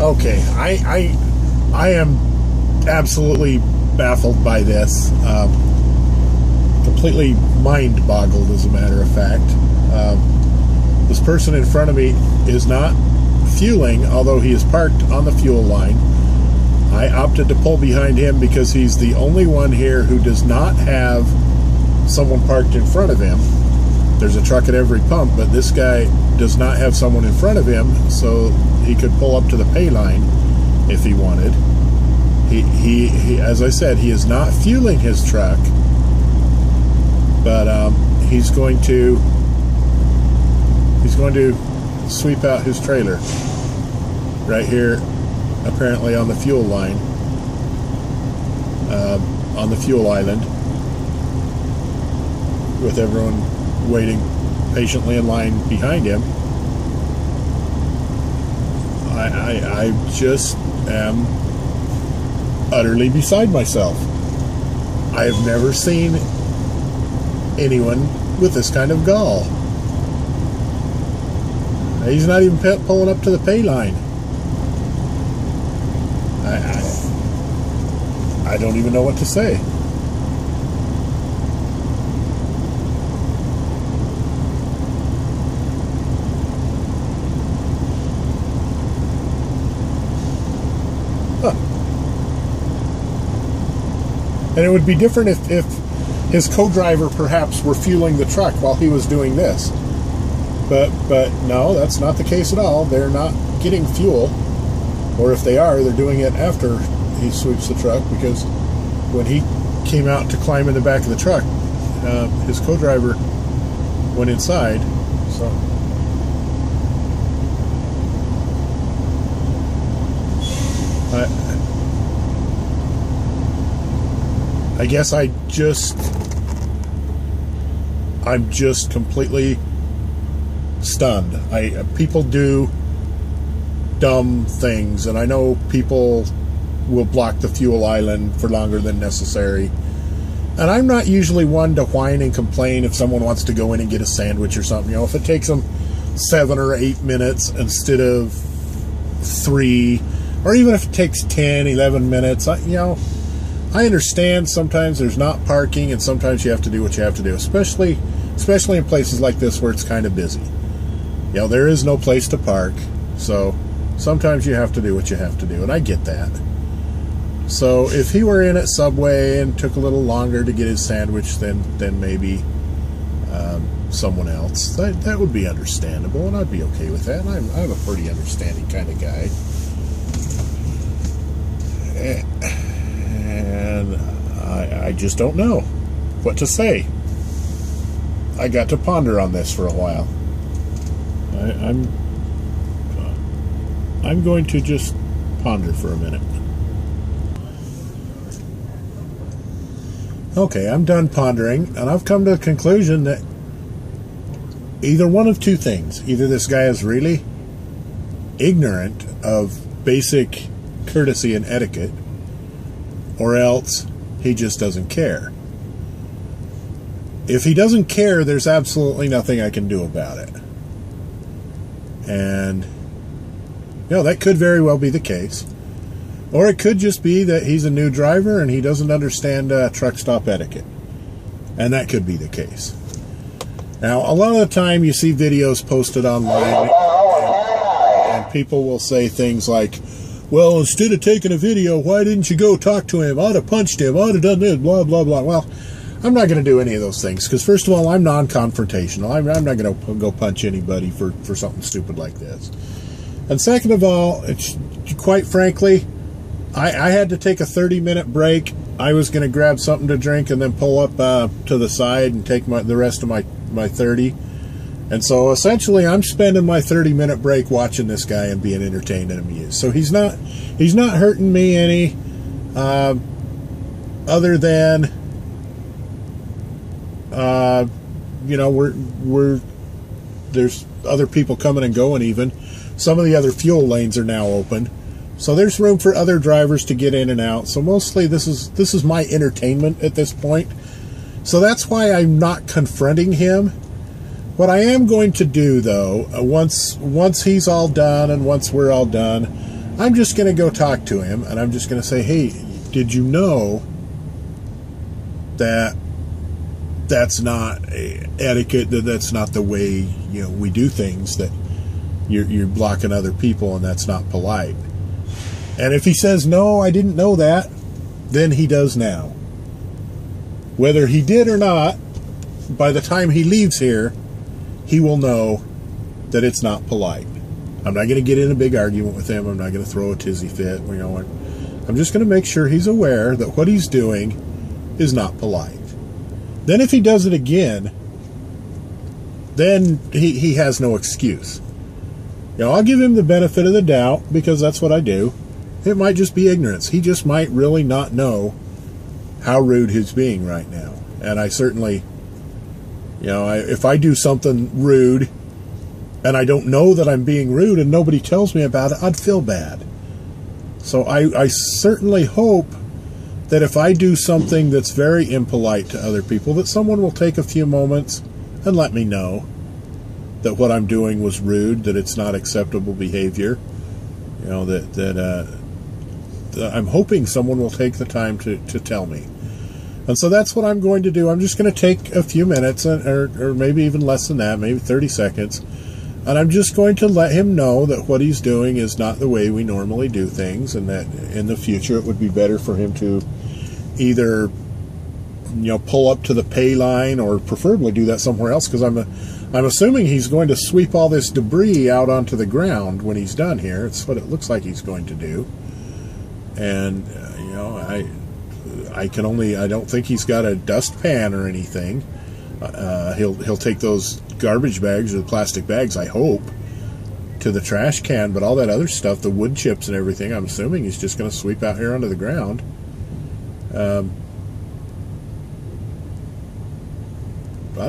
Okay, I am absolutely baffled by this. Completely mind-boggled, as a matter of fact. This person in front of me is not fueling, although he is parked on the fuel line. I opted to pull behind him because he's the only one here who does not have someone parked in front of him. There's a truck at every pump, but this guy does not have someone in front of him, so he could pull up to the pay line if he wanted. He as I said, he is not fueling his truck, but he's going to sweep out his trailer right here, apparently on the fuel line, on the fuel island, with everyone waiting patiently in line behind him. I just am utterly beside myself. I have never seen anyone with this kind of gall. He's not even pulling up to the pay line. I don't even know what to say. And it would be different if his co-driver perhaps were fueling the truck while he was doing this. But no, that's not the case at all. They're not getting fuel. Or if they are, they're doing it after he sweeps the truck, because when he came out to climb in the back of the truck, his co-driver went inside. So I guess I'm just completely stunned. People do dumb things, and I know people will block the fuel island for longer than necessary. And I'm not usually one to whine and complain if someone wants to go in and get a sandwich or something. You know, if it takes them 7 or 8 minutes instead of 3, or even if it takes 10, 11 minutes, you know, I understand sometimes there's not parking, and sometimes you have to do what you have to do, especially in places like this where it's kind of busy. You know, there is no place to park, so sometimes you have to do what you have to do, and I get that. So if he were in at Subway and took a little longer to get his sandwich than maybe someone else, that would be understandable, and I'd be okay with that. And I'm a pretty understanding kind of guy. And I just don't know what to say. I got to ponder on this for a while. I'm going to just ponder for a minute. Okay, I'm done pondering, and I've come to the conclusion that either one of two things. Either this guy is really ignorant of basic courtesy and etiquette, or else he just doesn't care. If he doesn't care, there's absolutely nothing I can do about it. And, you know, that could very well be the case. Or it could just be that he's a new driver and he doesn't understand truck stop etiquette. And that could be the case. Now, a lot of the time you see videos posted online, and people will say things like, well, instead of taking a video, why didn't you go talk to him? I'd have punched him. I'd have done this, blah, blah, blah. Well, I'm not going to do any of those things, because first of all, I'm non-confrontational. I'm not going to go punch anybody for something stupid like this. And second of all, quite frankly, I had to take a 30-minute break. I was going to grab something to drink and then pull up to the side and take the rest of my 30. And so essentially I'm spending my 30-minute break watching this guy and being entertained and amused. So he's not hurting me any, other than you know, there's other people coming and going. Even some of the other fuel lanes are now open, so there's room for other drivers to get in and out. So mostly this is my entertainment at this point. So that's why I'm not confronting him. What I am going to do, though, once he's all done and once we're all done, I'm just going to go talk to him, and I'm just going to say, hey, did you know that that's not etiquette, that's not the way we do things, that you're blocking other people and that's not polite? And if he says, no, I didn't know that, then he does now. Whether he did or not, by the time he leaves here, he will know that it's not polite. I'm not going to get in a big argument with him. I'm not going to throw a tizzy fit. I'm just going to make sure he's aware that what he's doing is not polite. Then if he does it again, then he has no excuse. I'll give him the benefit of the doubt, because that's what I do. It might just be ignorance. He just might really not know how rude he's being right now. And I certainly, if I do something rude and I don't know that I'm being rude and nobody tells me about it, I'd feel bad. So I certainly hope that if I do something that's very impolite to other people, that someone will take a few moments and let me know that what I'm doing was rude, that it's not acceptable behavior. I'm hoping someone will take the time to tell me. And so that's what I'm going to do. I'm just going to take a few minutes, or maybe even less than that, maybe 30 seconds, and I'm just going to let him know that what he's doing is not the way we normally do things, and that in the future it would be better for him to either pull up to the pay line, or preferably do that somewhere else, because I'm assuming he's going to sweep all this debris out onto the ground when he's done here. It's what it looks like he's going to do. And I don't think he's got a dustpan or anything. He'll take those garbage bags, or the plastic bags, I hope, to the trash can, but all that other stuff, the wood chips and everything, I'm assuming he's just going to sweep out here onto the ground. I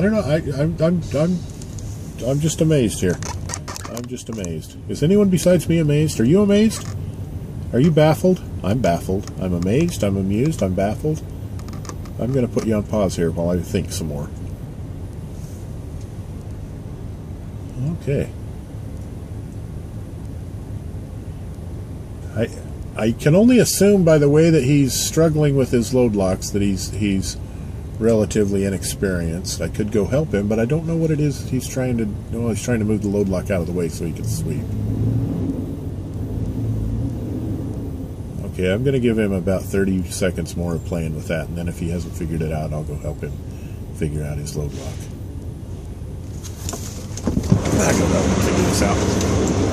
don't know. I'm just amazed here. I'm just amazed. Is anyone besides me amazed? Are you amazed? Are you baffled? I'm baffled. I'm amazed. I'm amused. I'm baffled. I'm going to put you on pause here while I think some more. Okay. I can only assume by the way that he's struggling with his load locks that he's relatively inexperienced. I could go help him, but I don't know what it is he's trying to. Well, he's trying to move the load lock out of the way so he can sweep. Okay, I'm going to give him about 30 seconds more of playing with that, and then if he hasn't figured it out, I'll go help him figure out his load lock. I go help him figure this out.